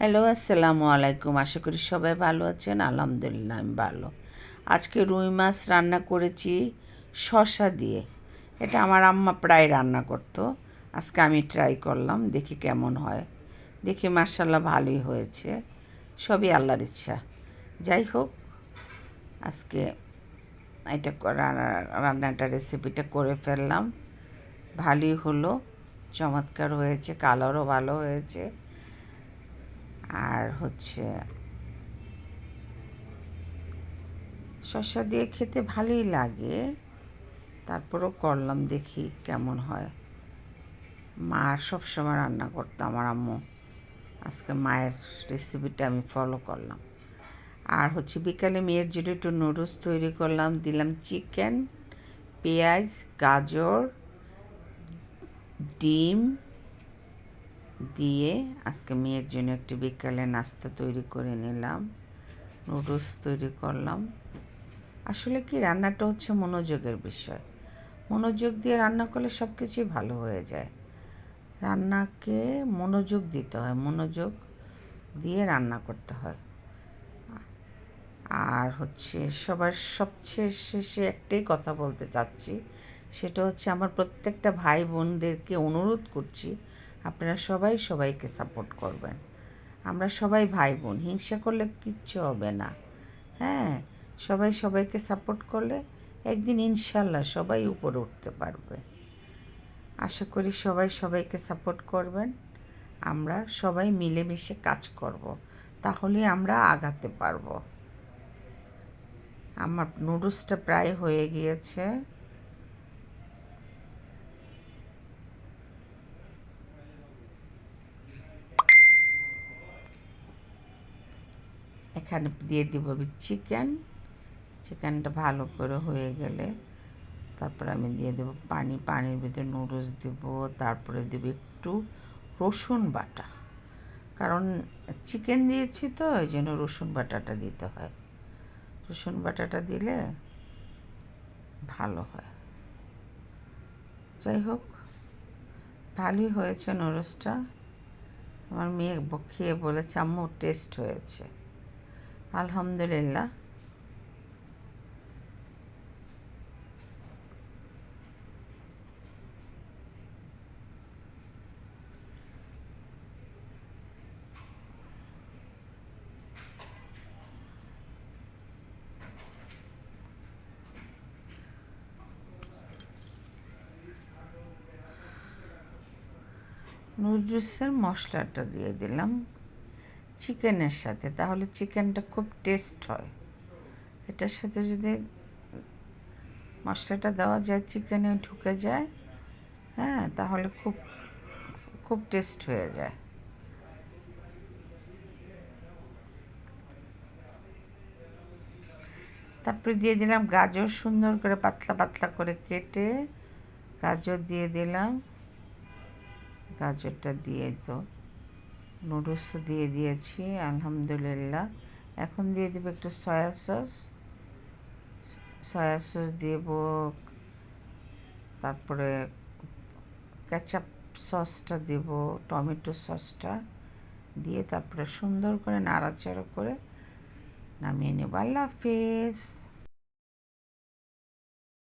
Hello, আসসালামু আলাইকুম। আশা করি সবাই ভালো আছেন। আলহামদুলিল্লাহ আমি ভালো। আজকে রুই মাছ রান্না করেছি শসা দিয়ে। এটা আমার আম্মা প্রায় রান্না করতো। আজকে আমি ট্রাই করলাম, দেখি কেমন হয়। দেখি মাশাআল্লাহ ভালোই হয়েছে। সবই আল্লাহর ইচ্ছা। যাই হোক, আজকে এটা রান্নাটা রেসিপিটা করে ফেললাম। ভালোই হলো, চমৎকার হয়েছে, কালারও ভালো হয়েছে। আর শসা দিয়ে খেতে ভালোই লাগে, তারপরেও করলাম, দেখি কেমন হয়। মা সবসময় রান্না করতো আমার আম্মু, আজকে মায়ের রেসিপিটা আমি ফলো করলাম। আর বিকালে মেয়ের জন্য একটু নুডলস তৈরি করলাম, দিলাম চিকেন, পেঁয়াজ, গাজর, ডিম দিয়ে আজকে মেয়ের জন্য একটু বিকালে নাস্তা তৈরি করে নিলাম, নুডলস তৈরি করলাম। আসলে কি, রান্নাটা মনোযোগের বিষয়। মনোযোগ দিয়ে রান্না করলে সব কিছুই ভালো হয়ে যায়। রান্নাকে মনোযোগ দিতে হয়, মনোযোগ দিয়ে রান্না করতে হয়। আর সবার সবচেয়ে শেষে একটাই কথা বলতে চাচ্ছি, সেটা আমার প্রত্যেকটা ভাই বোনদেরকে অনুরোধ করছি, আপনারা সবাই সবাইকে সাপোর্ট করবেন। আমরা সবাই ভাই বোন, হিংসা করলে কিচ্ছু হবে না। হ্যাঁ, সবাই সবাইকে সাপোর্ট করলে একদিন ইনশাল্লাহ সবাই উপরে উঠতে পারবে। আশা করি সবাই সবাইকে সাপোর্ট করবেন। আমরা সবাই মিলেমিশে কাজ করব, তাহলেই আমরা আগাতে পারবো। আমার নুডলসটা প্রায় হয়ে গিয়েছে। এখানে দিয়ে দিব চিকেন। চিকেনটা ভালো করে হয়ে গেলে তারপরে আমি দিয়ে দেবো পানি। পানির ভিতরে নুডলস দেব, তারপরে দেব একটু রসুন বাটা, কারণ চিকেন দিয়েছি তো, এই জন্য রসুন বাটাটা দিতে হয়। রসুন বাটাটা দিলে ভালো হয়। যাই হোক, ভালোই হয়েছে নুডলসটা। আমার মেয়ে খেয়ে বলেছে আম্মু টেস্ট হয়েছে। আলহামদুলিল্লাহ। নুডলসের মশলাটা দিয়ে দিলাম চিকেনের সাথে, তাহলে চিকেনটা খুব টেস্ট হয়। এটার সাথে যদি মশলাটা দেওয়া যায়, চিকেনে ঢুকে যায়, হ্যাঁ, তাহলে খুব খুব টেস্ট হয়ে যায়। তারপরে দিয়ে দিলাম গাজর, সুন্দর করে পাতলা পাতলা করে কেটে গাজর দিয়ে দিলাম। গাজরটা দিয়ে তো নুডলসও দিয়ে দিয়েছি, আলহামদুলিল্লাহ। এখন দিয়ে দেবো একটু সয়া সস। সয়া সস দেব, তারপরে কেচাপ সসটা দেব, টমেটো সসটা দিয়ে তারপরে সুন্দর করে নাড়াচাড়া করে নামিয়ে নেব। আল্লাহ হাফেজ।